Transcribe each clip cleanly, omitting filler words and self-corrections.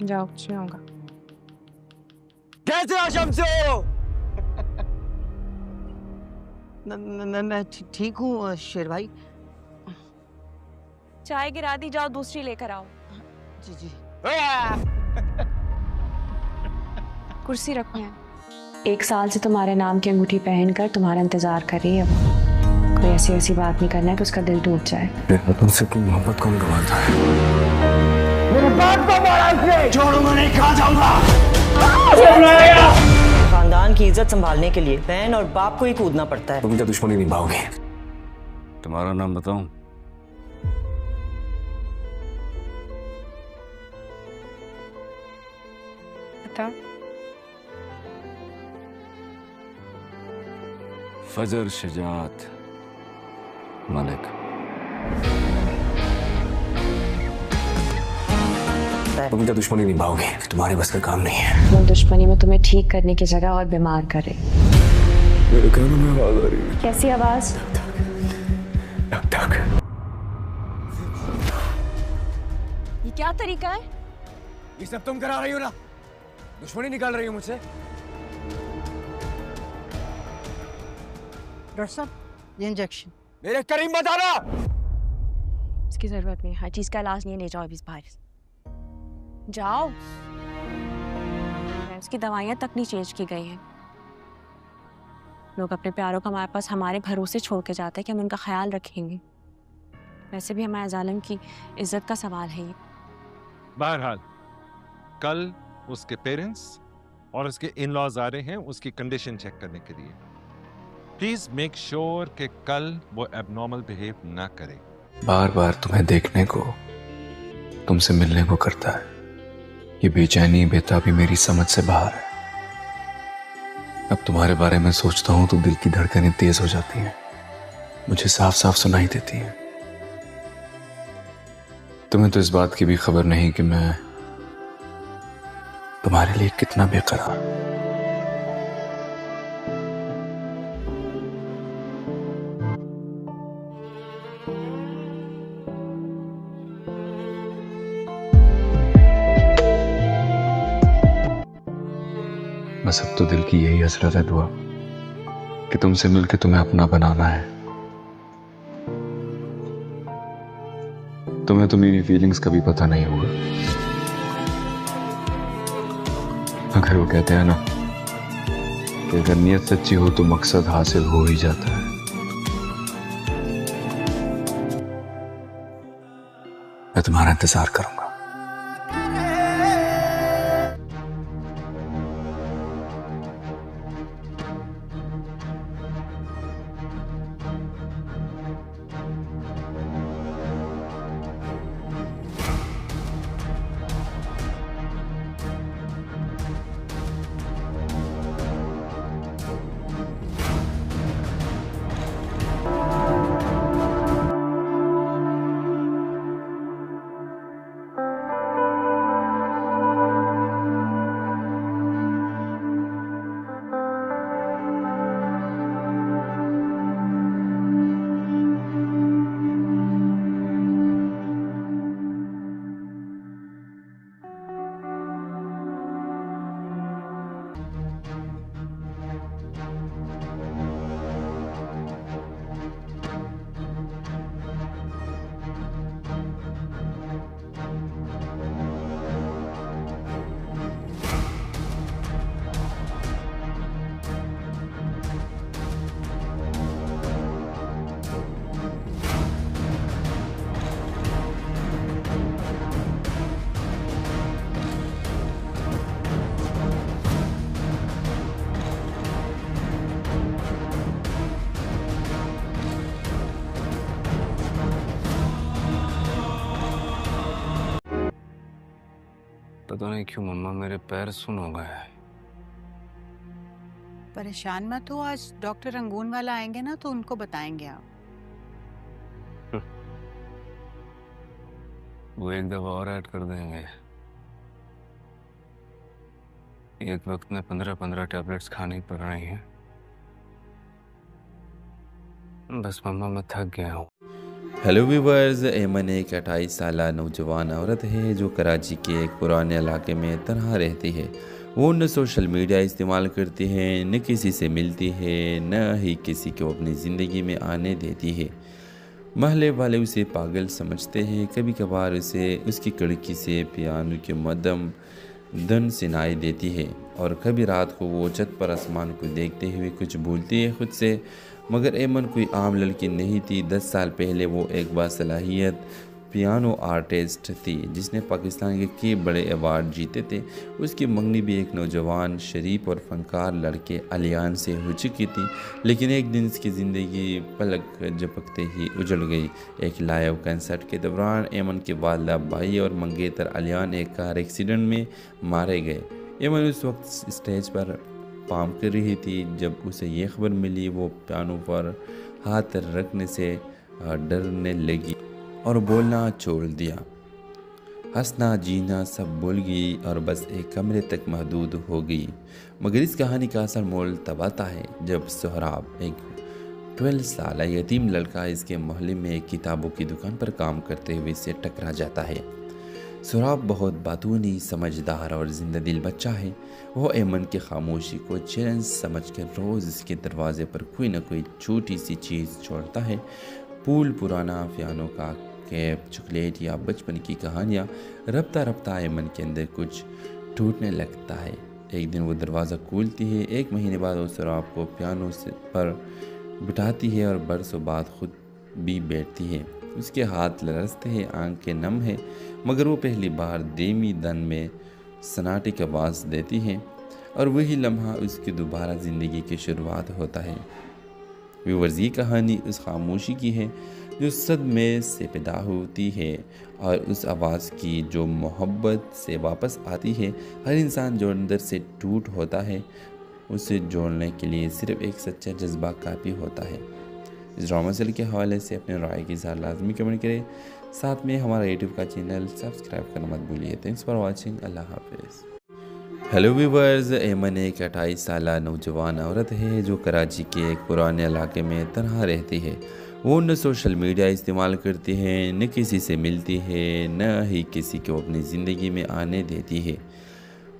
जाओ, कुछ नहीं होगा। कैसे हो शम्सू? मैं ठीक हूँ शेर भाई। चाय गिरा दी, जाओ दूसरी लेकर आओ। जी जी। कुर्सी रखो यहाँ। 1 साल से तुम्हारे नाम की अंगूठी पहनकर तुम्हारा इंतजार कर रही है वो। कोई ऐसी वैसी बात नहीं करना है कि उसका दिल टूट जाए। तुमसे कोई मोहब्बत कौन गवाता है? मेरे बाप को मारा इसने। छोड़ूंगा नहीं, कहाँ जाऊंगा? खानदान की इज्जत संभालने के लिए बहन और बाप को ही कूदना पड़ता है। तुम क्या दुश्मनी निभाओगे? तुम्हारा नाम बताऊं? बता। फजर शजात मलिक। तुम क्या दुश्मनी निभाओगे? तुम्हारे बस का काम नहीं है। वो दुश्मनी में तुम्हें ठीक करने की जगह और बीमार करे। मेरे कानों में आवाज आ रही है। कैसी आवाज? टक टक। ये क्या तरीका है? ये सब तुम करा रही हो ना? दुश्मनी निकाल रही हो मुझसे? डॉक्टर साहब, ये इंजेक्शन। मेरे करीम मत आना। इसकी जरूरत नहीं, हर चीज का इलाज नहीं है, ले जाओ अभी बाहर। जाओ। उसकी दवाइयाँ तक नहीं चेंज की गई हैं। लोग अपने प्यारों को हमारे पास हमारे भरोसे छोड़ के जाते हैं कि हम उनका ख्याल रखेंगे। वैसे भी हमारे जालिम की इज्जत का सवाल है ये। बहरहाल कल उसके पेरेंट्स और उसके इन लॉज आ रहे हैं उसकी कंडीशन चेक करने के लिए। प्लीज मेक श्योर कि कल वो एबनॉर्मल बिहेव ना करे। बार बार तुम्हें देखने को, तुमसे मिलने को करता है। ये बेचैनी बेताबी मेरी समझ से बाहर है। अब तुम्हारे बारे में सोचता हूं तो दिल की धड़कनें तेज हो जाती हैं, मुझे साफ साफ सुनाई देती हैं। तुम्हें तो इस बात की भी खबर नहीं कि मैं तुम्हारे लिए कितना बेकरार। बस अब तो दिल की यही हसरत है दुआ कि तुमसे मिलकर तुम्हें अपना बनाना है। तुम्हें तो मेरी फीलिंग्स कभी पता नहीं होगा। अगर वो कहते हैं ना कि अगर नीयत सच्ची हो तो मकसद हासिल हो ही जाता है। मैं तुम्हारा इंतजार करूंगा। पता नहीं क्यों मम्मा मेरे पैर सुन हो गए। परेशान मत हो, आज डॉक्टर रंगून वाला आएंगे ना तो उनको बताएंगे आप। वो एक दवा और ऐड कर देंगे। एक वक्त में 15-15 टैबलेट्स खानी पड़ रही हैं। बस मम्मा मैं थक गया हूँ। हेलो व्यूवर्स, ایمن ایک 28 سالہ نوجوان عورت ہے جو کراچی کے ایک پرانے علاقے میں تنہا رہتی ہے۔ وہ نہ سوشل میڈیا استعمال کرتی ہے، نہ کسی سے ملتی ہے، نہ ہی کسی کو اپنی زندگی میں آنے دیتی ہے۔ محلے والے اسے پاگل سمجھتے ہیں۔ کبھی کبھار اسے اس کی کھڑکی سے پیانو کے مدھم دھن سنائی دیتی ہے، اور کبھی رات کو وہ چھت پر آسمان کو دیکھتے ہوئے کچھ بھولتی ہے خود سے۔ مگر ایمن کوئی عام لڑکی نہیں تھی۔ 10 سال پہلے وہ ایک باصلاحیت پیانو آرٹسٹ تھی جس نے پاکستان کے کئی بڑے ایوارڈ جیتے تھے۔ اس کی منگنی بھی ایک نوجوان شریف اور فنکار لڑکے علیان سے ہو چکی تھی، لیکن ایک دن اس کی زندگی پلک جھپکتے ہی اجڑ گئی۔ ایک لائیو کنسرٹ کے دوران ایمن کے والدہ بھائی اور منگیتر علیان ایک کار ایکسیڈنٹ میں مارے گئے۔ ایمن اس وقت اسٹیج پر پام کر رہی تھی جب اسے یہ خبر ملی۔ وہ پیانو پر ہاتھ رکھنے سے ڈرنے لگی اور بولنا چھوڑ دیا۔ ہنسنا جینا سب بھول گئی اور بس ایک کمرے تک محدود ہو گئی۔ مگر اس کہانی کا اصل مول تب آتا ہے جب سہراب، ایک 12 سالہ یتیم لڑکا، اس کے محلے میں ایک کتابوں کی دکان پر کام کرتے ہوئے سے ٹکرا جاتا ہے۔ سہراب بہت باتونی، سمجھدار اور زندہ دل بچہ ہے۔ وہ ایمن کی خاموشی کو چیلنج سمجھ کر روز اس کے دروازے پر کوئی نہ کوئی چھوٹی سی چیز چھوڑتا ہے۔ پھول، پرانا پیانو کا کیپ، چاکلیٹ یا بچپن کی کہانیاں۔ رفتہ رفتہ ایمن کے اندر کچھ ٹوٹنے لگتا ہے۔ ایک دن وہ دروازہ کھولتی ہے۔ 1 مہینے بعد وہ سہراب کو پیانو پر بٹھاتی ہے اور برسوں بعد خود بھی بیٹھتی ہے۔ اس کے ہاتھ لرزتے ہیں، آنکھیں نم ہیں، مگر وہ پہلی بار دھیمی دن میں سناٹے کی آواز دیتی ہے، اور وہی لمحہ اس کی دوبارہ زندگی کی شروعات ہوتا ہے۔ ویورز، یہ کہانی اس خاموشی کی ہے جو صدمے سے پیدا ہوتی ہے، اور اس آواز کی جو محبت سے واپس آتی ہے۔ ہر انسان جو اندر سے ٹوٹ ہوتا ہے، اسے جوڑنے کے لیے صرف ایک سچا جذبہ کافی ہوتا ہے۔ اس ڈرامہ سیل کے حوالے سے اپنے رائے کی اظہار لازمی کمنٹ کریں، ساتھ میں ہمارا یوٹیوب کا چینل سبسکرائب کرنا مت بھولیے۔ تھینکس فار واچنگ، اللہ حافظ۔ ہیلو ویورز، ایمن ایک 28 سالہ نوجوان عورت ہے جو کراچی کے ایک پرانے علاقے میں تنہا رہتی ہے۔ وہ نہ سوشل میڈیا استعمال کرتی ہے، نہ کسی سے ملتی ہے، نہ ہی کسی کو اپنی زندگی میں آنے دیتی ہے۔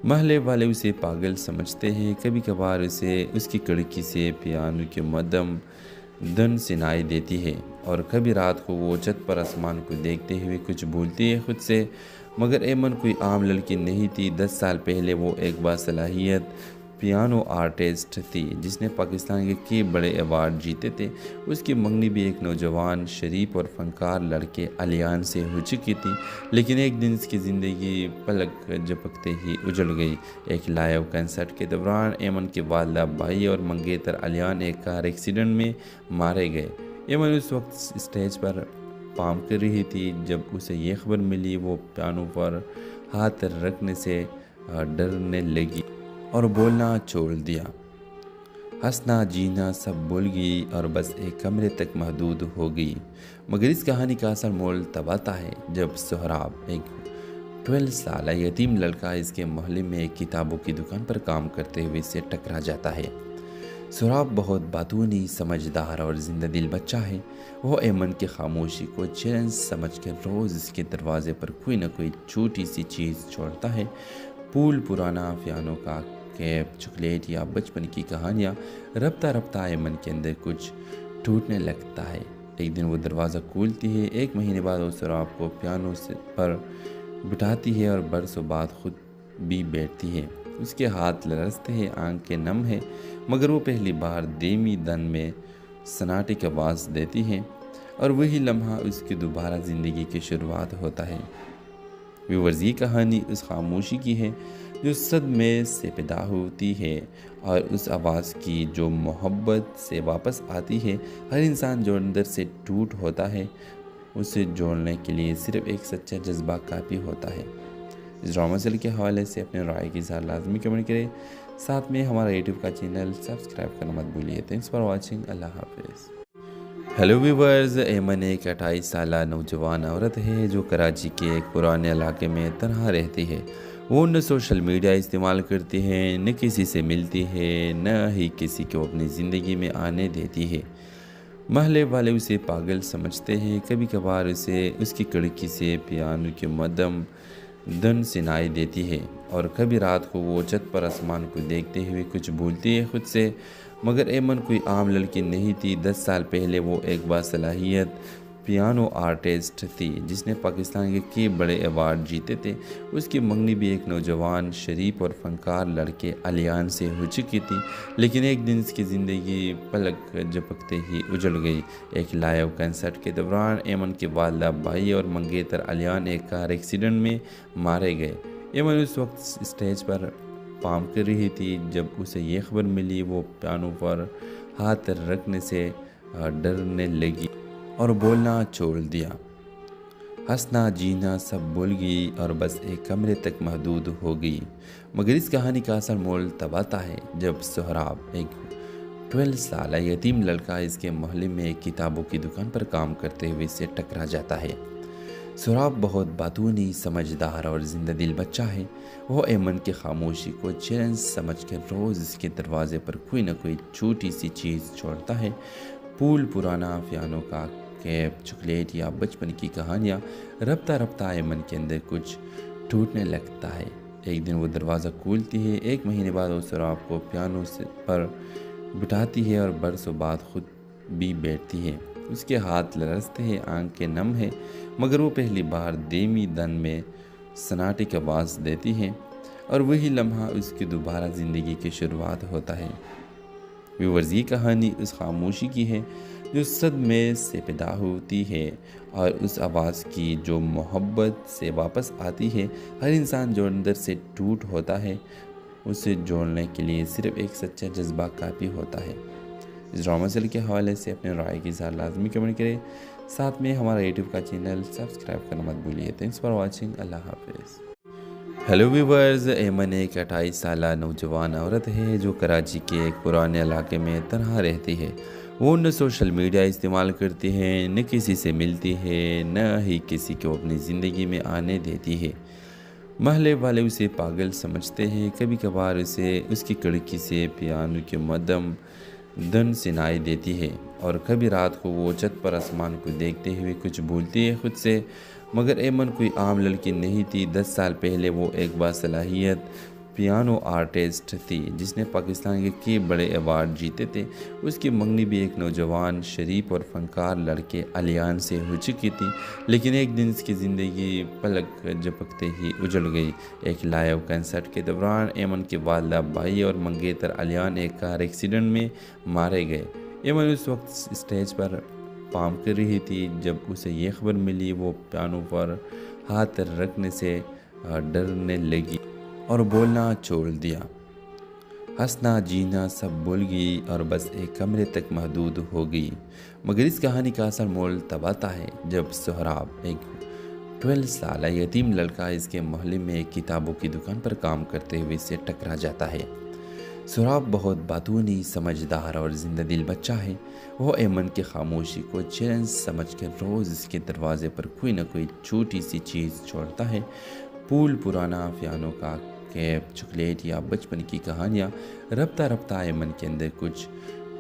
محلے والے اسے پاگل سمجھتے ہیں۔ کبھی کبھار اسے اس کی کھڑکی سے پیانو کے مدھم دھن سنائی دیتی ہے، اور کبھی رات کو وہ چھت پر آسمان کو دیکھتے ہوئے کچھ بھولتی ہے خود سے۔ مگر ایمن کوئی عام لڑکی نہیں تھی۔ 10 سال پہلے وہ ایک باصلاحیت پیانو آرٹسٹ تھی جس نے پاکستان کے کئی بڑے ایوارڈ جیتے تھے۔ اس کی منگنی بھی ایک نوجوان شریف اور فنکار لڑکے علیان سے ہو چکی تھی، لیکن ایک دن اس کی زندگی پلک جھپکتے ہی اجڑ گئی۔ ایک لائیو کنسرٹ کے دوران ایمن کے والدہ بھائی اور منگیتر علیان ایک کار ایکسیڈنٹ میں مارے گئے۔ ایمن اس وقت اسٹیج پر پام کر رہی تھی جب اسے یہ خبر ملی۔ وہ پیانو پر ہاتھ رکھنے سے ڈرنے لگی اور بولنا چھوڑ دیا۔ ہنسنا جینا سب بھول گئی اور بس ایک کمرے تک محدود ہو گئی۔ مگر اس کہانی کا اصل مول تب آتا ہے جب سہراب، ایک 12 سالہ یتیم لڑکا، اس کے محلے میں ایک کتابوں کی دکان پر کام کرتے ہوئے سے ٹکرا جاتا ہے۔ سہراب بہت باتونی، سمجھدار اور زندہ دل بچہ ہے۔ وہ ایمن کی خاموشی کو چیلنج سمجھ کر روز اس کے دروازے پر کوئی نہ کوئی چھوٹی سی چیز چھوڑتا ہے۔ پھول، پرانا پیانو کا کیپ، چاکلیٹ یا بچپن کی کہانیاں۔ رفتہ رفتہ ایمن کے اندر کچھ ٹوٹنے لگتا ہے۔ ایک دن وہ دروازہ کھولتی ہے۔ 1 مہینے بعد وہ سہراب کو پیانو پر بٹھاتی ہے اور برسوں بعد خود بھی بیٹھتی ہے۔ اس کے ہاتھ لرزتے ہیں، آنکھیں نم ہیں، مگر وہ پہلی بار دھیمی دن میں سناٹے کی آواز دیتی ہے، اور وہی لمحہ اس کی دوبارہ زندگی کی شروعات ہوتا ہے۔ ویورز، یہ کہانی اس خاموشی کی ہے جو صدمے سے پیدا ہوتی ہے، اور اس آواز کی جو محبت سے واپس آتی ہے۔ ہر انسان جو اندر سے ٹوٹ ہوتا ہے، اسے جوڑنے کے لیے صرف ایک سچا جذبہ کافی ہوتا ہے۔ اس ڈرامہ سیل کے حوالے سے اپنے رائے کی اظہار لازمی کمنٹ کریں، ساتھ میں ہمارا یوٹیوب کا چینل سبسکرائب کرنا مت بھولیے۔ تھینکس فار واچنگ، اللہ حافظ۔ ہیلو ویورز، ایمن ایک 28 سالہ نوجوان عورت ہے جو کراچی کے ایک پرانے علاقے میں تنہا رہتی ہے۔ وہ نہ سوشل میڈیا استعمال کرتی ہے، نہ کسی سے ملتی ہے، نہ ہی کسی کو اپنی زندگی میں آنے دیتی ہے۔ محلے والے اسے پاگل سمجھتے ہیں، کبھی کبھار اسے اس کی کڑکی سے پیانو کی مدم دن سنائی دیتی ہے، اور کبھی رات کو وہ چھت پر آسمان کو دیکھتے ہوئے کچھ بھولتی ہے خود سے، مگر ایمن کوئی عام لڑکی نہیں تھی۔ 10 سال پہلے وہ ایک باصلاحیت پیانو آرٹسٹ تھی جس نے پاکستان کے کئی بڑے ایوارڈ جیتے تھے۔ اس کی منگنی بھی ایک نوجوان شریف اور فنکار لڑکے الیان سے ہو چکی تھی، لیکن ایک دن اس کی زندگی پلک جھپکتے ہی اجڑ گئی۔ ایک لائیو کنسرٹ کے دوران ایمن کے والدہ بھائی اور منگیتر الیان ایک کار ایکسیڈنٹ میں مارے گئے۔ ایمن اس وقت اسٹیج پر پارفارم کر رہی تھی جب اسے یہ خبر ملی۔ وہ پیانو پر ہاتھ رکھنے سے ڈرنے لگی اور بولنا چھوڑ دیا۔ ہنسنا جینا سب بھول گئی اور بس ایک کمرے تک محدود ہو گئی۔ مگر اس کہانی کا اصل مول تب آتا ہے جب سہراب، ایک 12 سالہ یتیم لڑکا اس کے محلے میں ایک کتابوں کی دکان پر کام کرتے ہوئے سے ٹکرا جاتا ہے۔ سہراب بہت باتونی، سمجھدار اور زندہ دل بچہ ہے۔ وہ ایمن کی خاموشی کو چیلنج سمجھ کر روز اس کے دروازے پر کوئی نہ کوئی چھوٹی سی چیز چھوڑتا ہے۔ پھول، پرانا پیانو کا کیپ، چاکلیٹ یا بچپن کی کہانیاں۔ رفتہ رفتہ ایمن کے اندر کچھ ٹوٹنے لگتا ہے۔ ایک دن وہ دروازہ کھولتی ہے۔ 1 مہینے بعد وہ سہراب کو پیانو پر بٹھاتی ہے اور برسوں بعد خود بھی بیٹھتی ہے۔ اس کے ہاتھ لرزتے ہیں، آنکھیں نم ہیں، مگر وہ پہلی بار دھیمی دن میں سناٹے کی آواز دیتی ہے، اور وہی لمحہ اس کی دوبارہ زندگی کی شروعات ہوتا ہے۔ ویورز، یہ کہانی اس خاموشی کی ہے جو صدمے سے پیدا ہوتی ہے، اور اس آواز کی جو محبت سے واپس آتی ہے۔ ہر انسان جو اندر سے ٹوٹ ہوتا ہے، اسے جوڑنے کے لیے صرف ایک سچا جذبہ کافی ہوتا ہے۔ اس ڈرامہ سیریل کے حوالے سے اپنے رائے کی اظہار لازمی کمنٹ کریں، ساتھ میں ہمارا یوٹیوب کا چینل سبسکرائب کرنا مت بھولیے۔ تھینکس فار واچنگ، اللہ حافظ۔ ہیلو ویورز، ایمن ایک 28 سالہ نوجوان عورت ہے جو کراچی کے ایک پرانے علاقے میں تنہا رہتی ہے۔ وہ نہ سوشل میڈیا استعمال کرتی ہے، نہ کسی سے ملتی ہے، نہ ہی کسی کو اپنی زندگی میں آنے دیتی ہے۔ محلے والے اسے پاگل سمجھتے ہیں، کبھی کبھار اسے اس کی کڑکی سے پیانو کی مدم دن سنائی دیتی ہے، اور کبھی رات کو وہ چھت پر آسمان کو دیکھتے ہوئے کچھ بھولتی ہے خود سے، مگر ایمن کوئی عام لڑکی نہیں تھی۔ 10 سال پہلے وہ ایک باصلاحیت پیانو آرٹسٹ تھی جس نے پاکستان کے کئی بڑے ایوارڈ جیتے تھے۔ اس کی منگنی بھی ایک نوجوان شریف اور فنکار لڑکے الیان سے ہو چکی تھی، لیکن ایک دن اس کی زندگی پلک جھپکتے ہی اجڑ گئی۔ ایک لائیو کنسرٹ کے دوران ایمن کے والدہ بھائی اور منگیتر الیان ایک کار ایکسیڈنٹ میں مارے گئے۔ ایمن اس وقت اسٹیج پر پارفارم کر رہی تھی جب اسے یہ خبر ملی۔ وہ پیانو پر ہاتھ رکھنے سے ڈرنے لگی اور بولنا چھوڑ دیا۔ ہنسنا جینا سب بھول گئی اور بس ایک کمرے تک محدود ہو گئی۔ مگر اس کہانی کا اصل مول تب آتا ہے جب سہراب، ایک 12 سالہ یتیم لڑکا اس کے محلے میں ایک کتابوں کی دکان پر کام کرتے ہوئے سے ٹکرا جاتا ہے۔ سہراب بہت باتونی، سمجھدار اور زندہ دل بچہ ہے۔ وہ ایمن کی خاموشی کو چیلنج سمجھ کر روز اس کے دروازے پر کوئی نہ کوئی چھوٹی سی چیز چھوڑتا ہے۔ پھول، پرانا پیانو کا کیپ، چاکلیٹ یا بچپن کی کہانیاں۔ رفتہ رفتہ ایمن کے اندر کچھ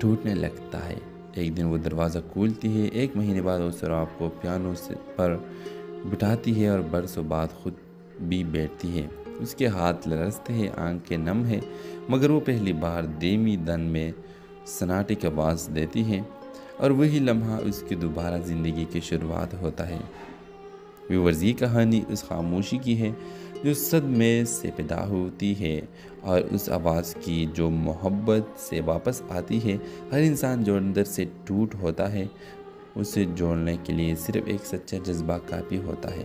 ٹوٹنے لگتا ہے۔ ایک دن وہ دروازہ کھولتی ہے۔ 1 مہینے بعد وہ سہراب کو پیانو پر بٹھاتی ہے اور برسوں بعد خود بھی بیٹھتی ہے۔ اس کے ہاتھ لرزتے ہیں، آنکھیں نم ہیں، مگر وہ پہلی بار دھیمی دن میں سناٹے کی آواز دیتی ہے، اور وہی لمحہ اس کی دوبارہ زندگی کی شروعات ہوتا ہے۔ ویورز، یہ کہانی اس خاموشی کی ہے جو صدمے سے پیدا ہوتی ہے، اور اس آواز کی جو محبت سے واپس آتی ہے۔ ہر انسان جو اندر سے ٹوٹ ہوتا ہے، اسے جوڑنے کے لیے صرف ایک سچا جذبہ کافی ہوتا ہے۔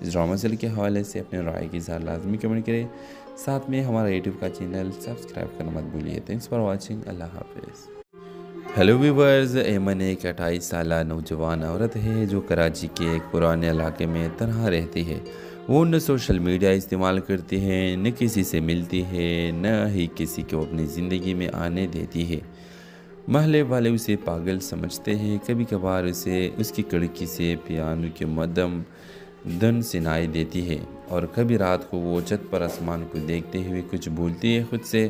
اس ڈرامہ سیریل کے حوالے سے اپنے رائے کی اظہار لازمی کمنٹ کریں، ساتھ میں ہمارا یوٹیوب کا چینل سبسکرائب کرنا مت بھولیے۔ تھینکس فار واچنگ، اللہ حافظ۔ ہیلو ویورز، ایمن ایک 28 سالہ نوجوان عورت ہے جو کراچی کے ایک پرانے علاقے میں تنہا رہتی ہے۔ وہ نہ سوشل میڈیا استعمال کرتی ہے، نہ کسی سے ملتی ہے، نہ ہی کسی کو اپنی زندگی میں آنے دیتی ہے۔ محلے والے اسے پاگل سمجھتے ہیں، کبھی کبھار اسے اس کی کڑکی سے پیانو کی مدم دن سنائی دیتی ہے، اور کبھی رات کو وہ چھت پر آسمان کو دیکھتے ہوئے کچھ بھولتی ہے خود سے،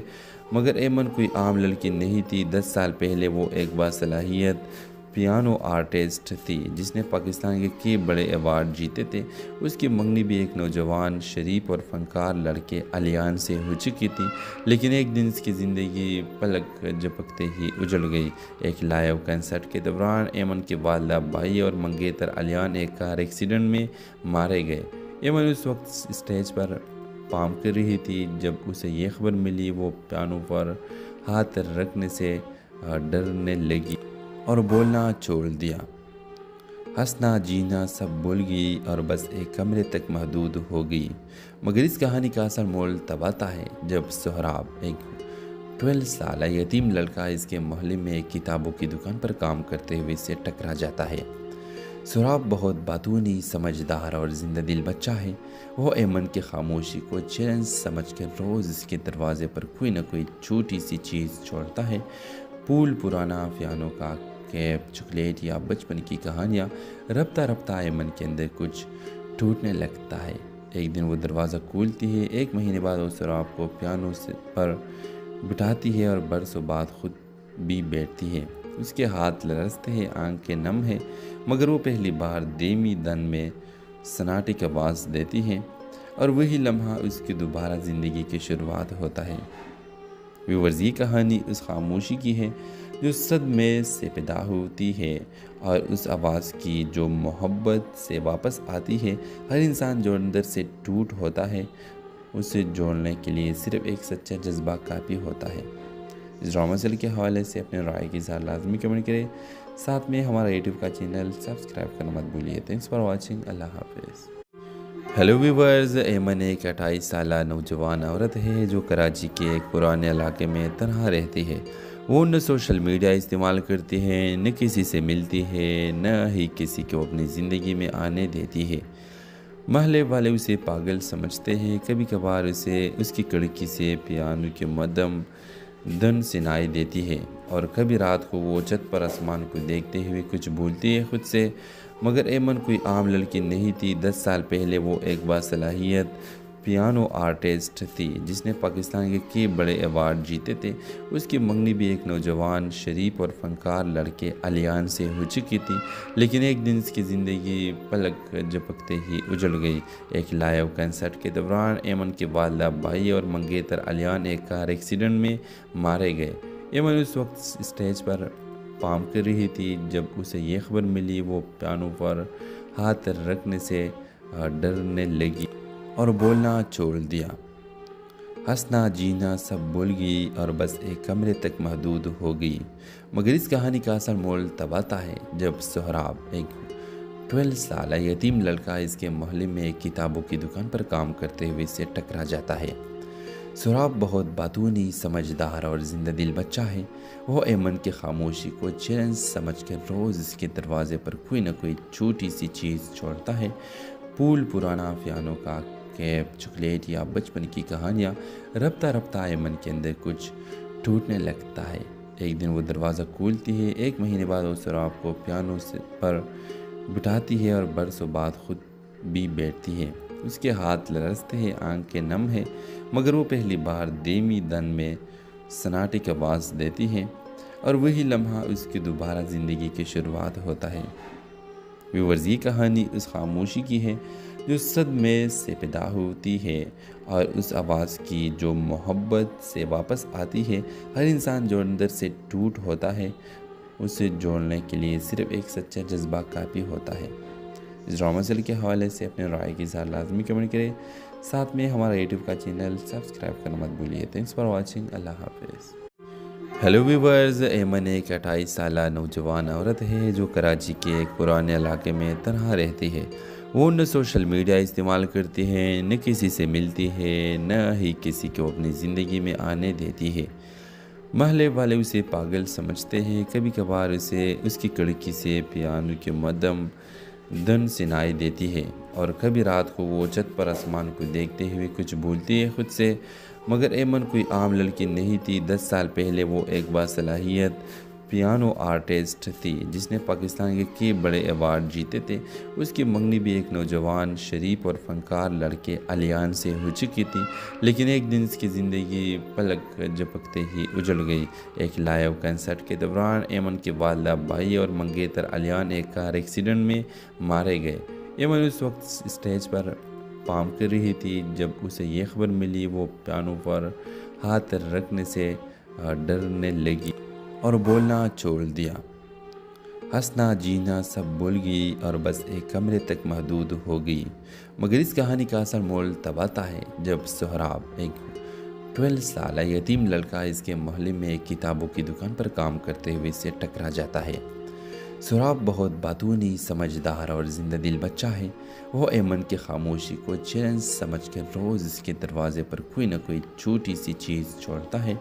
مگر ایمن کوئی عام لڑکی نہیں تھی۔ 10 سال پہلے وہ ایک باصلاحیت पियानो आर्टिस्ट थी जिसने पाकिस्तान के कई बड़े अवार्ड जीते थे। उसकी मंगनी भी एक नौजवान शरीफ और फनकार लड़के अलियान से हो चुकी थी, लेकिन एक दिन इसकी ज़िंदगी पलक झपकते ही उजड़ गई। एक लाइव कंसर्ट के दौरान एमन के वालिदा भाई और मंगेतर अलियान एक कार एक्सीडेंट में मारे गए। एमन उस वक्त स्टेज पर परफॉर्म कर रही थी जब उसे ये खबर मिली। वो पियानो पर हाथ रखने से डरने लगी और बोलना छोड़ दिया। हंसना जीना सब भूल गई और बस एक कमरे तक महदूद हो गई। मगर इस कहानी का असल मोल तब आता है जब सोहराब, एक 12 साल यतीम लड़का, इसके मोहल्ले में एक किताबों की दुकान पर काम करते हुए इससे टकरा जाता है। सोहराब बहुत बातूनी, समझदार और जिंदा दिल बच्चा है। वो एमन की खामोशी को चैलेंज समझकर रोज़ इसके दरवाजे पर कोई ना कोई छोटी सी चीज़ छोड़ता है। फूल, पुराना पियानो का कैप, चॉकलेट या बचपन की कहानियाँ। रफ्ता रफ्ता एमन के अंदर कुछ टूटने लगता है। एक दिन वो दरवाज़ा खोलती है। 1 महीने बाद वो सोहराब को पियानो पर बिठाती है और बरसों बाद खुद भी बैठती है। उसके हाथ लरसते हैं, आंखें नम है, मगर वो पहली बार धीमी धन में सन्नाटे की आवाज़ देती है और वही लम्हा उसकी दोबारा ज़िंदगी की शुरुआत होता है। व्यूअर्स, ये कहानी उस खामोशी की है जो सदमे से पैदा होती है और उस आवाज़ की जो मोहब्बत से वापस आती है। हर इंसान जो अंदर से टूट होता है, उसे जोड़ने के लिए सिर्फ एक सच्चा जज्बा काफ़ी होता है। इस ड्रामा सीरियल के हवाले से अपने राय की इज़हार लाजमी कमेंट करें। साथ में हमारा यूट्यूब का चैनल सब्सक्राइब करना मत भूलिए। Thanks for watching. अल्लाह हाफिज़। हेलो व्यूवर्स, एमन एक 28 साला नौजवान औरत है जो कराची के एक पुराने इलाके में तन्हा रहती है। वो न सोशल मीडिया इस्तेमाल करती है, न किसी से मिलती है, न ही किसी को अपनी ज़िंदगी में आने देती है। महल्ले वाले उसे पागल समझते हैं। कभी कभार उसे उसकी कड़की से पियानो के मदम धन सुनाई देती है और कभी रात को वो छत पर आसमान को देखते हुए कुछ भूलती है खुद से। मगर एमन कोई आम लड़की नहीं थी। 10 साल पहले वो एक बासलाहियत पियानो आर्टिस्ट थी जिसने पाकिस्तान के कई बड़े अवार्ड जीते थे। उसकी मंगनी भी एक नौजवान शरीफ और फनकार लड़के अलियान से हो चुकी थी, लेकिन एक दिन इसकी ज़िंदगी पलक झपकते ही उजड़ गई। एक लाइव कंसर्ट के दौरान एमन के वालिदा भाई और मंगेतर अलियान एक कार एक्सीडेंट में मारे गए। एमन उस वक्त स्टेज पर परफॉर्म कर रही थी जब उसे ये खबर मिली। वो पियानो पर हाथ रखने से डरने लगी और बोलना छोड़ दिया। हंसना जीना सब भूल गई और बस एक कमरे तक महदूद हो गई। मगर इस कहानी का असल मोल तब आता है जब सोहराब, एक 12 साल यतीम लड़का, इसके मोहल्ले में एक किताबों की दुकान पर काम करते हुए इससे टकरा जाता है। सोहराब बहुत बातूनी, समझदार और जिंदा दिल बच्चा है। वो एमन की खामोशी को चैलेंज समझकर रोज़ इसके दरवाजे पर कोई ना कोई छोटी सी चीज़ छोड़ता है। फूल, पुराना पियानो का कैप, चॉकलेट या बचपन की कहानियाँ। रफ्ता रफ्ता एमन के अंदर कुछ टूटने लगता है। एक दिन वो दरवाज़ा खोलती है। 1 महीने बाद वो सोहराब को पियानो पर बिठाती है और बरसों बाद खुद भी बैठती है। उसके हाथ लरसते हैं, आंखें नम है, मगर वो पहली बार धीमी धन में सन्नाटे की आवाज़ देती है और वही लम्हा उसकी दोबारा ज़िंदगी की शुरुआत होता है। व्यूअर्स, ये कहानी उस खामोशी की है जो सदमे से पैदा होती है और उस आवाज़ की जो मोहब्बत से वापस आती है। हर इंसान जो अंदर से टूट होता है, उसे जोड़ने के लिए सिर्फ एक सच्चा जज्बा काफ़ी होता है। इस ड्रामा सीरियल के हवाले से अपने राय की इज़हार लाजमी कमेंट करें। साथ में हमारा यूट्यूब का चैनल सब्सक्राइब करना मत भूलिए। Thanks for watching. अल्लाह हाफिज़। हेलो व्यूवर्स, एमन एक 28 साला नौजवान औरत है जो कराची के एक पुराने इलाके में तन्हा रहती है। वो न सोशल मीडिया इस्तेमाल करती है, न किसी से मिलती है, न ही किसी को अपनी ज़िंदगी में आने देती है। महल्ले वाले उसे पागल समझते हैं। कभी कभार उसे उसकी कड़की से पियानो के मदम धन सुनाई देती है और कभी रात को वो छत पर आसमान को देखते हुए कुछ भूलती है खुद से। मगर एमन कोई आम लड़की नहीं थी। 10 साल पहले वो एक बासलाहियत पियानो आर्टिस्ट थी जिसने पाकिस्तान के कई बड़े अवार्ड जीते थे। उसकी मंगनी भी एक नौजवान शरीफ और फनकार लड़के अलियान से हो चुकी थी, लेकिन एक दिन इसकी ज़िंदगी पलक झपकते ही उजड़ गई। एक लाइव कंसर्ट के दौरान एमन के वालिदा भाई और मंगेतर अलियान एक कार एक्सीडेंट में मारे गए। एमन उस वक्त स्टेज पर परफॉर्म कर रही थी जब उसे ये खबर मिली। वो पियानो पर हाथ रखने से डरने लगी और बोलना छोड़ दिया। हंसना जीना सब भूल गई और बस एक कमरे तक महदूद हो गई। मगर इस कहानी का असल मोल तब आता है जब सोहराब, एक 12 साल यतीम लड़का, इसके मोहल्ले में एक किताबों की दुकान पर काम करते हुए इससे टकरा जाता है। सोहराब बहुत बातूनी, समझदार और जिंदा दिल बच्चा है। वो एमन की खामोशी को चैलेंज समझकर रोज़ इसके दरवाजे पर कोई ना कोई छोटी सी चीज़ छोड़ता है।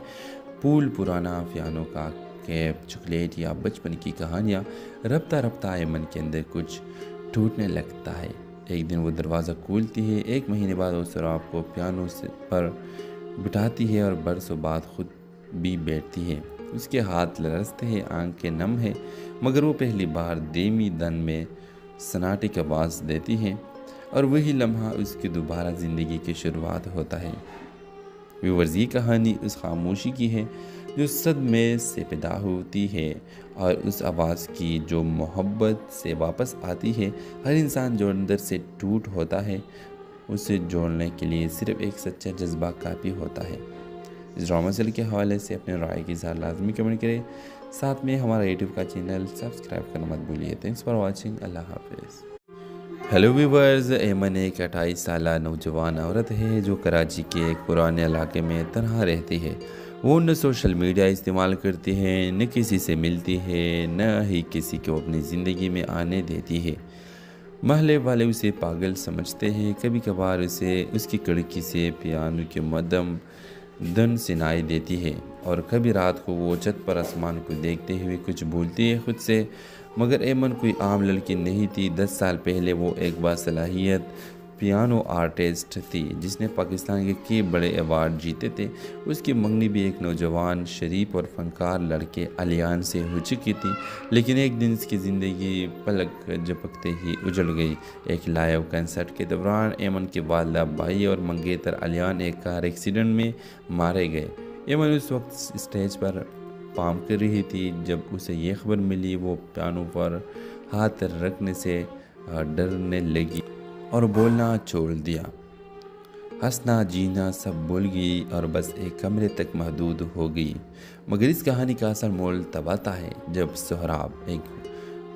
फूल, पुराना पियानो का कैप, चॉकलेट या बचपन की कहानियाँ। रफ्ता रफ्ता एमन के अंदर कुछ टूटने लगता है। एक दिन वो दरवाज़ा खोलती है। 1 महीने बाद वो सोहराब को पियानो पर बिठाती है और बरसों बाद खुद भी बैठती है। उसके हाथ लरसते हैं, आंखें नम है, मगर वो पहली बार धीमी दन में सन्नाटे की आवाज़ देती है और वही लम्हा उसकी दोबारा ज़िंदगी की शुरुआत होता है। व्यूअर्स, ये कहानी उस खामोशी की है जो सदमे से पैदा होती है और उस आवाज़ की जो मोहब्बत से वापस आती है। हर इंसान जो अंदर से टूट होता है, उसे जोड़ने के लिए सिर्फ एक सच्चा जज्बा काफ़ी होता है। इस ड्रामा सीरियल के हवाले से अपने राय की इज़हार लाजमी कमेंट करें। साथ में हमारा यूट्यूब का चैनल सब्सक्राइब करना मत भूलिए। Thanks for watching. अल्लाह हाफिज़। हेलो व्यूवर्स, एमन एक 28 साल नौजवान औरत है जो कराची के एक पुराने इलाके में तनहा रहती है। वो न सोशल मीडिया इस्तेमाल करती है, न किसी से मिलती है, न ही किसी को अपनी ज़िंदगी में आने देती है। महल्ले वाले उसे पागल समझते हैं। कभी कभार उसे उसकी खिड़की से पियानो के मदम धन सुनाई देती है और कभी रात को वो छत पर आसमान को देखते हुए कुछ भूलती है खुद से। मगर एमन कोई आम लड़की नहीं थी। 10 साल पहले वो एक बासलाहियत पियानो आर्टिस्ट थी जिसने पाकिस्तान के कई बड़े अवार्ड जीते थे। उसकी मंगनी भी एक नौजवान शरीफ और फनकार लड़के अलियान से हो चुकी थी, लेकिन एक दिन इसकी ज़िंदगी पलक झपकते ही उजड़ गई। एक लाइव कंसर्ट के दौरान एमन के वालिदा भाई और मंगेतर अलियान एक कार एक्सीडेंट में मारे गए। एमन उस वक्त स्टेज पर परफॉर्म कर रही थी जब उसे ये खबर मिली। वो पियानो पर हाथ रखने से डरने लगी और बोलना छोड़ दिया। हंसना जीना सब भूल गई और बस एक कमरे तक महदूद हो गई। मगर इस कहानी का असल मोल तब आता है जब सोहराब, एक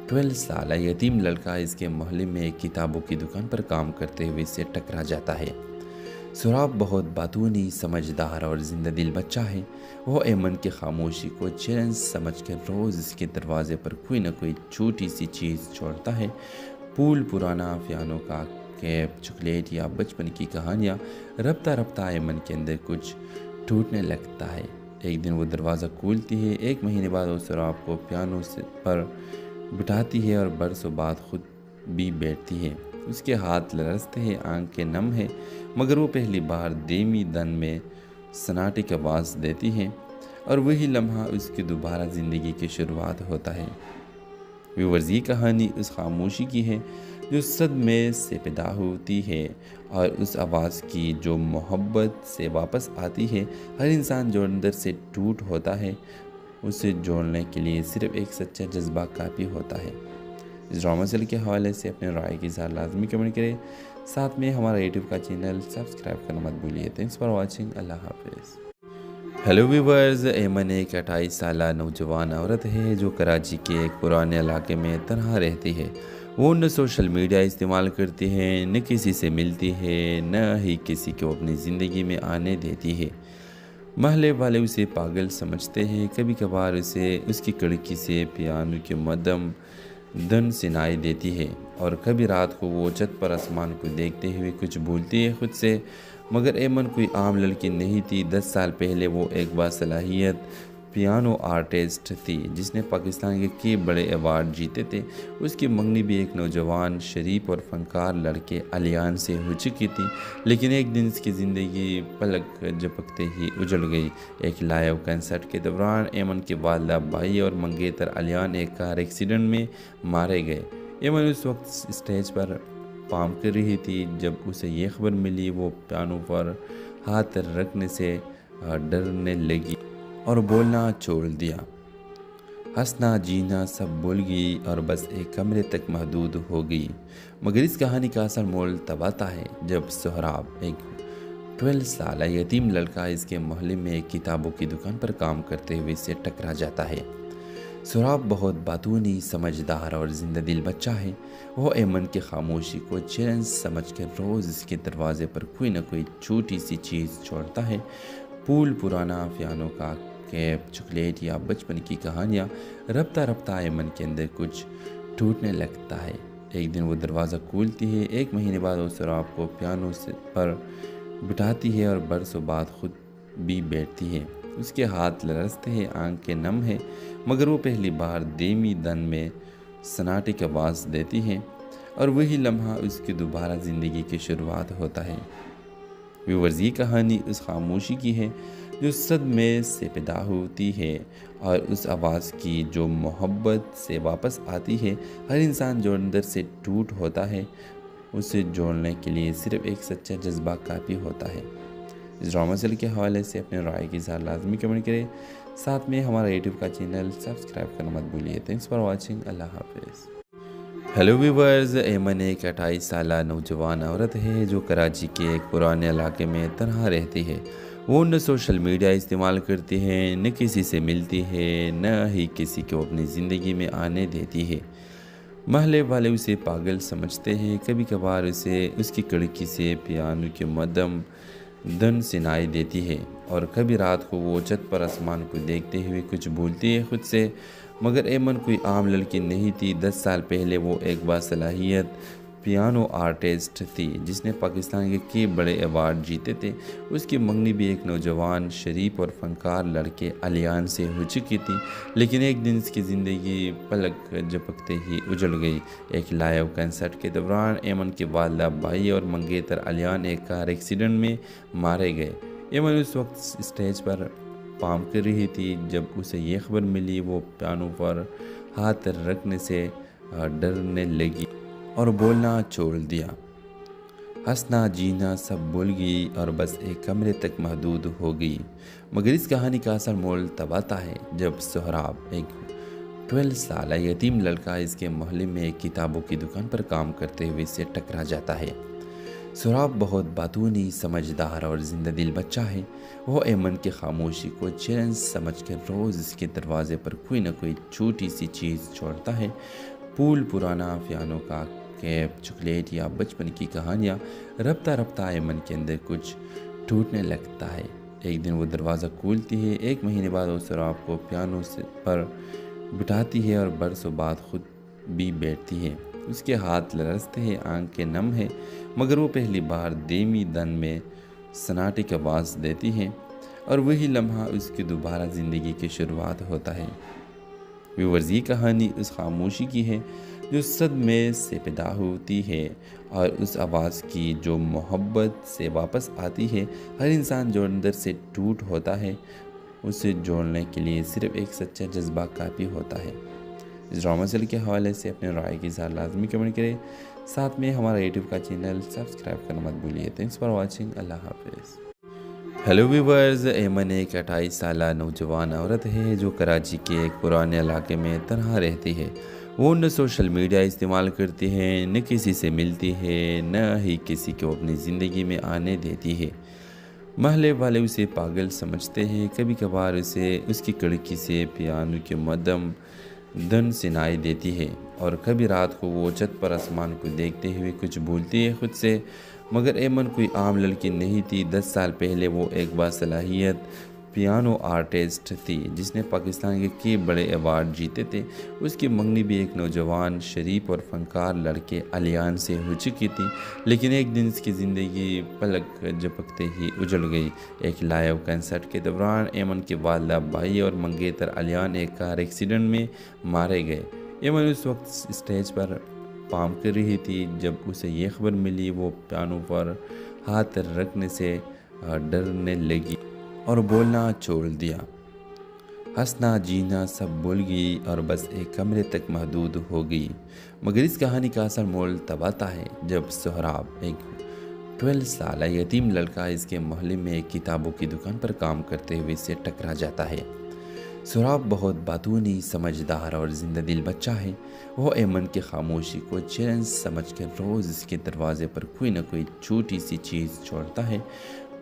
12 साल यतीम लड़का, इसके मोहल्ले में एक किताबों की दुकान पर काम करते हुए इससे टकरा जाता है। सोहराब बहुत बातूनी, समझदार और जिंदा दिल बच्चा है। वो एमन की खामोशी को चैलेंज समझकर रोज़ इसके दरवाजे पर कोई ना कोई छोटी सी चीज़ छोड़ता है। फूल, पुराना पियानो का कैप, चॉकलेट या बचपन की कहानियाँ। रफ्ता रफ्ता एमन के अंदर कुछ टूटने लगता है। एक दिन वो दरवाज़ा खोलती है। 1 महीने बाद वो सोहराब को पियानो पर बिठाती है और बरसों बाद खुद भी बैठती है। उसके हाथ लरसते हैं, आंखें नम है, मगर वो पहली बार धीमी दन में सन्नाटे की आवाज़ देती है और वही लम्हा उसकी दोबारा ज़िंदगी की शुरुआत होता है। व्यूअर्स, ये कहानी उस खामोशी की है जो सदमे से पैदा होती है और उस आवाज़ की जो मोहब्बत से वापस आती है। हर इंसान जो अंदर से टूट होता है, उसे जोड़ने के लिए सिर्फ एक सच्चा जज्बा काफ़ी होता है। इस ड्रामा सीरियल के हवाले से अपने राय की इज़हार लाजमी कमेंट करें। साथ में हमारा यूट्यूब का चैनल सब्सक्राइब करना मत भूलिए। Thanks for watching. अल्लाह हाफिज़। हेलो व्यूवर्स, एमन एक 28 साल नौजवान औरत है जो कराची के एक पुराने इलाके में तनहा रहती है। वो न सोशल मीडिया इस्तेमाल करती है, न किसी से मिलती है, न ही किसी को अपनी ज़िंदगी में आने देती है। महल्ले वाले उसे पागल समझते हैं। कभी कभार उसे उसकी खिड़की से पियानो के मदम धन सुनाई देती है और कभी रात को वो छत पर आसमान को देखते हुए कुछ भूलती है खुद से। मगर एमन कोई आम लड़की नहीं थी। 10 साल पहले वो एक बासलाहियत पियानो आर्टिस्ट थी जिसने पाकिस्तान के कई बड़े अवार्ड जीते थे। उसकी मंगनी भी एक नौजवान शरीफ और फनकार लड़के अलियान से हो चुकी थी, लेकिन एक दिन इसकी ज़िंदगी पलक झपकते ही उजड़ गई। एक लाइव कंसर्ट के दौरान एमन के वालिदा भाई और मंगेतर अलियान एक कार एक्सीडेंट में मारे गए। एमन उस वक्त स्टेज पर परफॉर्म कर रही थी जब उसे ये खबर मिली। वो पियानो पर हाथ रखने से डरने लगी और बोलना छोड़ दिया। हंसना जीना सब भूल गई और बस एक कमरे तक महदूद हो गई। मगर इस कहानी का असल मोल तब आता है जब सोहराब, एक 12 साल यतीम लड़का, इसके मोहल्ले में एक किताबों की दुकान पर काम करते हुए इससे टकरा जाता है। सोहराब बहुत बातूनी, समझदार और जिंदा दिल बच्चा है। वो एमन की खामोशी को चैलेंज समझकर रोज़ इसके दरवाजे पर कोई ना कोई छोटी सी चीज़ छोड़ता है। फूल, पुराना पियानो का कैप, चॉकलेट या बचपन की कहानियाँ। रफ्ता रफ्ता एमन के अंदर कुछ टूटने लगता है। एक दिन वो दरवाज़ा खोलती है। 1 महीने बाद वो सोहराब को पियानो पर बिठाती है और बरसों बाद खुद भी बैठती है। उसके हाथ लरसते हैं, आंखें नम है, मगर वो पहली बार धीमी दन में सन्नाटे की आवाज़ देती है और वही लम्हा उसकी दोबारा ज़िंदगी की शुरुआत होता है। व्यूअर्स, ये कहानी उस खामोशी की है जो सदमे से पैदा होती है और उस आवाज़ की जो मोहब्बत से वापस आती है। हर इंसान जो अंदर से टूट होता है, उसे जोड़ने के लिए सिर्फ एक सच्चा जज्बा काफ़ी होता है। इस ड्रामा सीरियल के हवाले से अपने राय की इज़हार लाजमी कमेंट करें। साथ में हमारा यूट्यूब का चैनल सब्सक्राइब करना मत भूलिए। Thanks for watching. अल्लाह हाफिज़। हेलो व्यूवर्स, एमन एक 28 साल नौजवान औरत है जो कराची के एक पुराने इलाके में तनहा रहती है। वो न सोशल मीडिया इस्तेमाल करती है, न किसी से मिलती है, न ही किसी को अपनी ज़िंदगी में आने देती है। महल्ले वाले उसे पागल समझते हैं। कभी कभार उसे उसकी खिड़की से पियानो की मदम धन सुनाई देती है और कभी रात को वो छत पर आसमान को देखते हुए कुछ भूलती है खुद से। मगर एमन कोई आम लड़की नहीं थी। 10 साल पहले वो एक बासलाहियत पियानो आर्टिस्ट थी जिसने पाकिस्तान के कई बड़े अवार्ड जीते थे। उसकी मंगनी भी एक नौजवान शरीफ और फनकार लड़के अलियान से हो चुकी थी, लेकिन एक दिन इसकी ज़िंदगी पलक झपकते ही उजड़ गई। एक लाइव कंसर्ट के दौरान एमन के वालिदा भाई और मंगेतर अलियान एक कार एक्सीडेंट में मारे गए। एमन उस वक्त स्टेज पर परफॉर्म कर रही थी जब उसे ये खबर मिली। वो पियानो पर हाथ रखने से डरने लगी और बोलना छोड़ दिया। हंसना जीना सब भूल गई और बस एक कमरे तक महदूद हो गई। मगर इस कहानी का असल मोल तब आता है जब सोहराब, एक 12 साल यतीम लड़का, इसके मोहल्ले में एक किताबों की दुकान पर काम करते हुए इससे टकरा जाता है। सोहराब बहुत बातूनी, समझदार और जिंदा दिल बच्चा है। वो एमन की खामोशी को चैलेंज समझकर रोज़ इसके दरवाजे पर कोई ना कोई छोटी सी चीज़ छोड़ता है। फूल, पुराना पियानो का कैप, चॉकलेट या बचपन की कहानियाँ। रफ्ता रफ्ता एमन के अंदर कुछ टूटने लगता है। एक दिन वो दरवाज़ा खोलती है। 1 महीने बाद वो सोहराब को पियानो पर बिठाती है और बरसों बाद खुद भी बैठती है। उसके हाथ लरसते हैं, आंखें नम है, मगर वो पहली बार धीमी दन में सन्नाटे की आवाज़ देती है और वही लम्हा उसकी दोबारा ज़िंदगी की शुरुआत होता है। व्यूअर्स, ये कहानी उस खामोशी की है जो सदमे से पैदा होती है और उस आवाज़ की जो मोहब्बत से वापस आती है। हर इंसान जो अंदर से टूट होता है, उसे जोड़ने के लिए सिर्फ एक सच्चा जज्बा काफ़ी होता है। इस ड्रामा सीरियल के हवाले से अपने राय की इज़हार लाजमी कमेंट करें। साथ में हमारा यूट्यूब का चैनल सब्सक्राइब करना मत भूलिए। Thanks for watching. अल्लाह हाफिज़। हेलो व्यूवर्स, एमन एक 28 साल नौजवान औरत है जो कराची के एक पुराने इलाके में तनहा रहती है। वो न सोशल मीडिया इस्तेमाल करती है, न किसी से मिलती है, न ही किसी को अपनी ज़िंदगी में आने देती है। महल्ले वाले उसे पागल समझते हैं। कभी कभार उसे उसकी खिड़की से पियानो की मदम धन सुनाई देती है और कभी रात को वो छत पर आसमान को देखते हुए कुछ भूलती है खुद से। मगर एमन कोई आम लड़की नहीं थी। 10 साल पहले वो एक बासलाहियत पियानो आर्टिस्ट थी जिसने पाकिस्तान के कई बड़े अवार्ड जीते थे। उसकी मंगनी भी एक नौजवान शरीफ और फनकार लड़के अलियान से हो चुकी थी, लेकिन एक दिन इसकी ज़िंदगी पलक झपकते ही उजड़ गई। एक लाइव कंसर्ट के दौरान एमन के वालिदा भाई और मंगेतर अलियान एक कार एक्सीडेंट में मारे गए। एमन उस वक्त स्टेज पर परफॉर्म कर रही थी जब उसे ये खबर मिली। वो पियानो पर हाथ रखने से डरने लगी और बोलना छोड़ दिया। हंसना जीना सब भूल गई और बस एक कमरे तक महदूद हो गई। मगर इस कहानी का असल मोल तब आता है जब सोहराब, एक 12 साल यतीम लड़का, इसके मोहल्ले में एक किताबों की दुकान पर काम करते हुए इससे टकरा जाता है। सोहराब बहुत बातूनी, समझदार और जिंदा दिल बच्चा है। वो एमन की खामोशी को चैलेंज समझकर रोज़ इसके दरवाजे पर कोई ना कोई छोटी सी चीज़ छोड़ता है।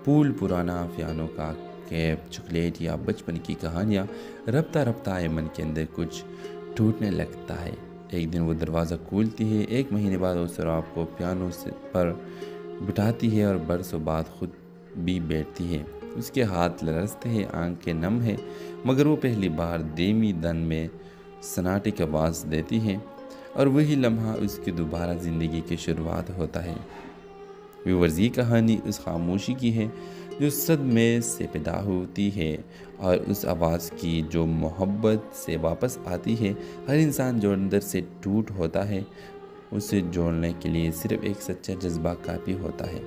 फूल, पुराना पियानो का कैप, चॉकलेट या बचपन की कहानियाँ। रफ्ता रफ्ता एमन के अंदर कुछ टूटने लगता है। एक दिन वो दरवाज़ा खोलती है। 1 महीने बाद वो सोहराब को पियानो पर बिठाती है और बरसों बाद खुद भी बैठती है। उसके हाथ लरसते हैं, आंखें नम है, मगर वो पहली बार धीमी धन में सन्नाटे की आवाज़ देती है और वही लम्हा उसकी दोबारा ज़िंदगी की शुरुआत होता है। व्यूअर्स, ये कहानी उस खामोशी की है जो सदमे से पैदा होती है और उस आवाज़ की जो मोहब्बत से वापस आती है। हर इंसान जो अंदर से टूट होता है, उसे जोड़ने के लिए सिर्फ एक सच्चा जज्बा काफ़ी होता है।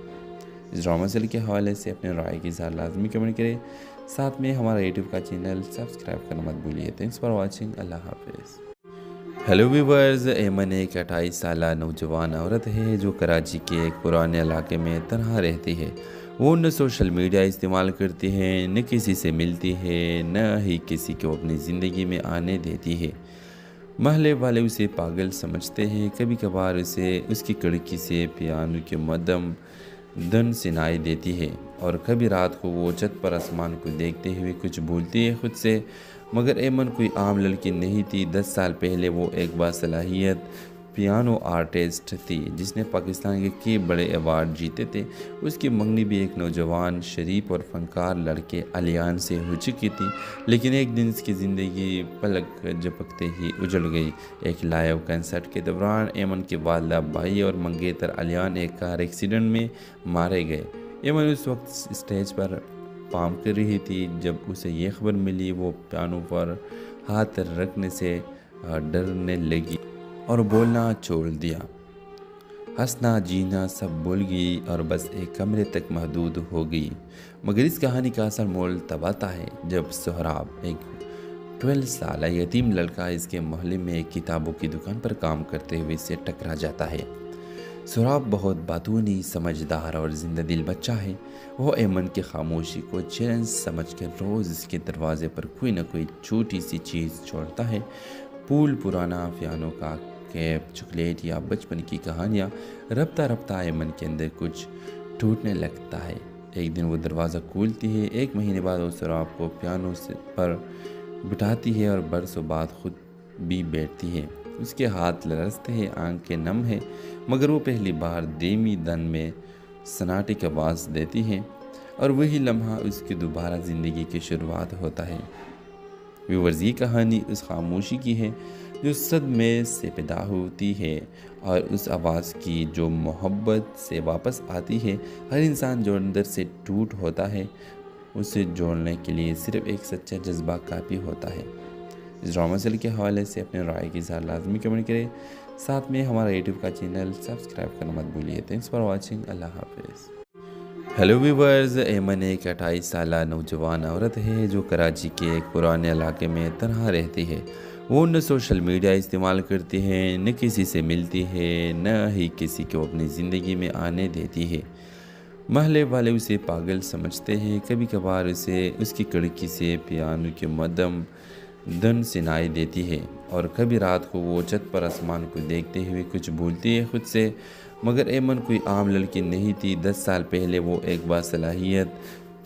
इस ड्रामा सीरियल के हवाले से अपने राय के साथ लाजमी कमेंट करें। साथ में हमारा यूट्यूब का चैनल सब्सक्राइब करना मत भूलिए। Thanks for watching. अल्लाह हाफिज़। हेलो व्यूअर्स, एमन एक 28 साल नौजवान औरत है जो कराची के एक पुराने इलाके में तनहा रहती है। वो न सोशल मीडिया इस्तेमाल करती है, न किसी से मिलती है, न ही किसी को अपनी ज़िंदगी में आने देती है। महल्ले वाले उसे पागल समझते हैं। कभी कभार उसे उसकी खिड़की से पियानो के मदम धन सुनाई देती है और कभी रात को वो छत पर आसमान को देखते हुए कुछ भूलती है खुद से। मगर एमन कोई आम लड़की नहीं थी। 10 साल पहले वो एक बासलाहियत पियानो आर्टिस्ट थी जिसने पाकिस्तान के कई बड़े अवार्ड जीते थे। उसकी मंगनी भी एक नौजवान शरीफ और फनकार लड़के अलियान से हो चुकी थी, लेकिन एक दिन इसकी ज़िंदगी पलक झपकते ही उजड़ गई। एक लाइव कंसर्ट के दौरान एमन के वालिदा भाई और मंगेतर अलियान एक कार एक्सीडेंट में मारे गए। एमन उस वक्त स्टेज पर परफॉर्म कर रही थी जब उसे ये खबर मिली। वो पियानो पर हाथ रखने से डरने लगी और बोलना छोड़ दिया। हंसना जीना सब भूल गई और बस एक कमरे तक महदूद हो गई। मगर इस कहानी का असल मोल तब आता है जब सोहराब, एक 12 साल यतीम लड़का, इसके मोहल्ले में एक किताबों की दुकान पर काम करते हुए इससे टकरा जाता है। सोहराब बहुत बातूनी, समझदार और जिंदा दिल बच्चा है। वो एमन की खामोशी को चैलेंज समझकर रोज़ इसके दरवाजे पर कोई ना कोई छोटी सी चीज़ छोड़ता है। फूल, पुराना पियानो का कैप, चॉकलेट या बचपन की कहानियाँ। रफ्ता रफ्ता एमन के अंदर कुछ टूटने लगता है। एक दिन वो दरवाज़ा खोलती है। 1 महीने बाद वो सोहराब को पियानो पर बिठाती है और बरसों बाद खुद भी बैठती है। उसके हाथ लरसते हैं, आंखें नम है, मगर वो पहली बार धीमी धन में सन्नाटे की आवाज़ देती है और वही लम्हा उसकी दोबारा ज़िंदगी की शुरुआत होता है। व्यूअर्स, ये कहानी उस खामोशी की है जो सदमे से पैदा होती है और उस आवाज़ की जो मोहब्बत से वापस आती है। हर इंसान जो अंदर से टूट होता है, उसे जोड़ने के लिए सिर्फ एक सच्चा जज्बा काफ़ी होता है। इस ड्रामा सीरियल के हवाले से अपने राय के साथ लाजमी कमेंट करें। साथ में हमारा यूट्यूब का चैनल सब्सक्राइब करना मत भूलिए। Thanks for watching. अल्लाह हाफिज़। हेलो व्यूअर्स, एमन एक 28 साल नौजवान औरत है जो कराची के एक पुराने इलाके में तनहा रहती है। वो न सोशल मीडिया इस्तेमाल करती है, न किसी से मिलती है, न ही किसी को अपनी ज़िंदगी में आने देती है। महल्ले वाले उसे पागल समझते हैं। कभी कभार उसे उसकी खिड़की से पियानो के मदम धन सुनाई देती है और कभी रात को वो छत पर आसमान को देखते हुए कुछ भूलती है खुद से। मगर एमन कोई आम लड़की नहीं थी। 10 साल पहले वो एक बासलाहियत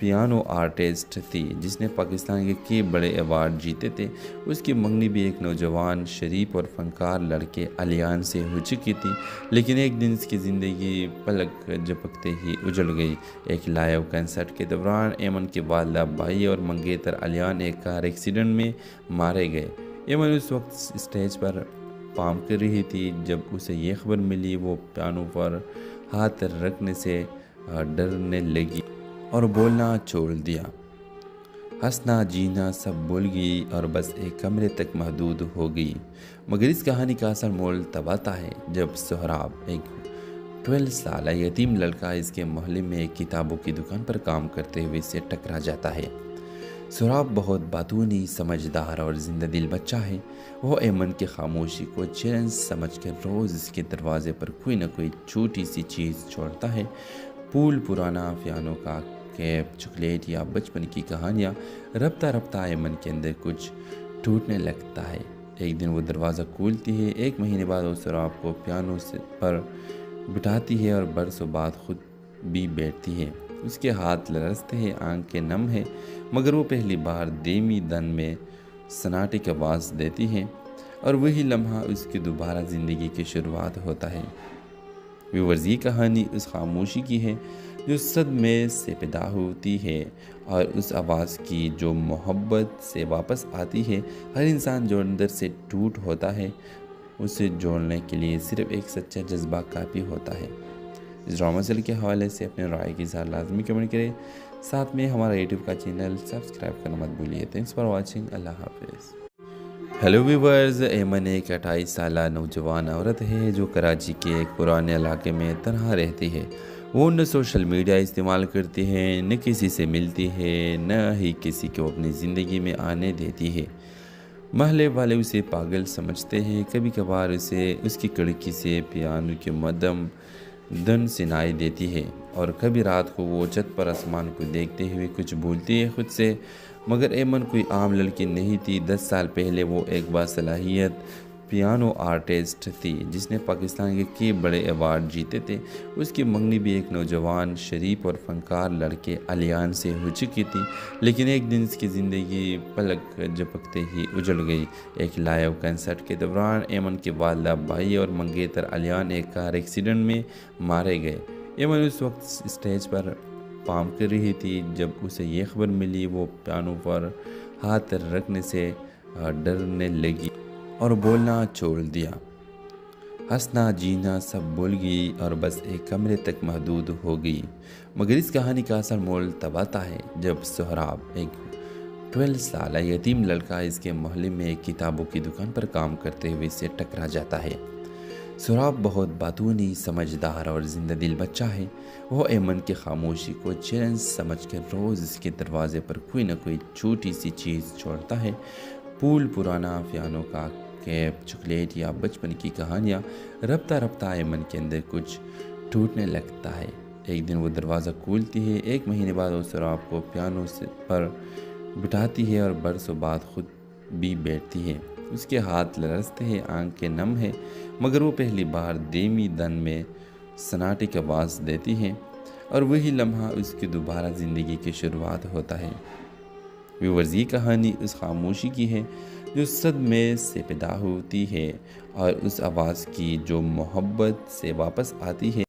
पियानो आर्टिस्ट थी जिसने पाकिस्तान के कई बड़े अवार्ड जीते थे। उसकी मंगनी भी एक नौजवान शरीफ और फनकार लड़के अलियान से हो चुकी थी, लेकिन एक दिन इसकी ज़िंदगी पलक झपकते ही उजड़ गई। एक लाइव कंसर्ट के दौरान एमन के वालिदा भाई और मंगेतर अलियान एक कार एक्सीडेंट में मारे गए। एमन उस वक्त स्टेज पर परफॉर्म कर रही थी जब उसे ये खबर मिली। वो पियानो पर हाथ रखने से डरने लगी और बोलना छोड़ दिया। हंसना जीना सब भूल गई और बस एक कमरे तक महदूद हो गई। मगर इस कहानी का असल मोल तब आता है जब सोहराब, एक 12 साल यतीम लड़का, इसके मोहल्ले में एक किताबों की दुकान पर काम करते हुए इससे टकरा जाता है। सोहराब बहुत बातूनी, समझदार और जिंदा दिल बच्चा है। वो एमन की खामोशी को चैलेंज समझकर रोज़ इसके दरवाजे पर कोई ना कोई छोटी सी चीज़ छोड़ता है। फूल, पुराना पियानो का कैप, चॉकलेट या बचपन की कहानियाँ। रफ्ता रफ्ता एमन के अंदर कुछ टूटने लगता है। एक दिन वो दरवाज़ा खोलती है। 1 महीने बाद वो सोहराब को पियानो पर बिठाती है और बरसों बाद खुद भी बैठती है। उसके हाथ लरसते हैं, आंखें नम है, मगर वो पहली बार धीमी दन में सन्नाटे की आवाज़ देती है और वही लम्हा उसकी दोबारा ज़िंदगी की शुरुआत होता है। व्यूअर्स, ये कहानी उस खामोशी की है जो सदमे से पैदा होती है और उस आवाज़ की जो मोहब्बत से वापस आती है। हर इंसान जो अंदर से टूट होता है, उसे जोड़ने के लिए सिर्फ एक सच्चा जज्बा काफ़ी होता है। इस ड्रामा सीरियल के हवाले से अपने राय के साथ लाजमी कमेंट करें। साथ में हमारा यूट्यूब का चैनल सब्सक्राइब करना मत भूलिए। Thanks for watching. अल्लाह हाफिज़। हेलो व्यूवर्स, एमन एक 28 साल नौजवान औरत है जो कराची के एक पुराने इलाके में तनहा रहती है। वो न सोशल मीडिया इस्तेमाल करती है, न किसी से मिलती है, न ही किसी को अपनी ज़िंदगी में आने देती है। महल्ले वाले उसे पागल समझते हैं। कभी कभार उसे उसकी खिड़की से पियानो की मदम धन सुनाई देती है और कभी रात को वो छत पर आसमान को देखते हुए कुछ भूलती है खुद से। मगर एमन कोई आम लड़की नहीं थी। 10 साल पहले वो एक बासलाहियत पियानो आर्टिस्ट थी जिसने पाकिस्तान के कई बड़े अवार्ड जीते थे। उसकी मंगनी भी एक नौजवान शरीफ और फनकार लड़के अलियान से हो चुकी थी, लेकिन एक दिन इसकी ज़िंदगी पलक झपकते ही उजड़ गई। एक लाइव कंसर्ट के दौरान एमन के वालिदा भाई और मंगेतर अलियान एक कार एक्सीडेंट में मारे गए। एमन उस वक्त स्टेज पर परफॉर्म कर रही थी जब उसे ये खबर मिली। वो पियानो पर हाथ रखने से डरने लगी और बोलना छोड़ दिया। हंसना जीना सब भूल गई और बस एक कमरे तक महदूद हो गई। मगर इस कहानी का असल मोल तब आता है जब सोहराब, एक 12 साल यतीम लड़का, इसके मोहल्ले में एक किताबों की दुकान पर काम करते हुए इससे टकरा जाता है। सोहराब बहुत बातूनी, समझदार और जिंदा दिल बच्चा है। वो एमन की खामोशी को चैलेंज समझकर रोज़ इसके दरवाजे पर कोई ना कोई छोटी सी चीज़ छोड़ता है। फूल, पुराना पियानो का कैप, चॉकलेट या बचपन की कहानियाँ। रफ्ता रफ्ता एमन के अंदर कुछ टूटने लगता है। एक दिन वो दरवाज़ा खोलती है। 1 महीने बाद वो सोहराब को पियानो पर बिठाती है और बरसों बाद खुद भी बैठती है। उसके हाथ लरसते हैं, आंखें नम है, मगर वो पहली बार धीमी दन में सन्नाटे की आवाज़ देती है और वही लम्हा उसकी दोबारा ज़िंदगी की शुरुआत होता है। व्यूअर्स, ये कहानी उस खामोशी की है जो सदमे से पैदा होती है और उस आवाज़ की जो मोहब्बत से वापस आती है।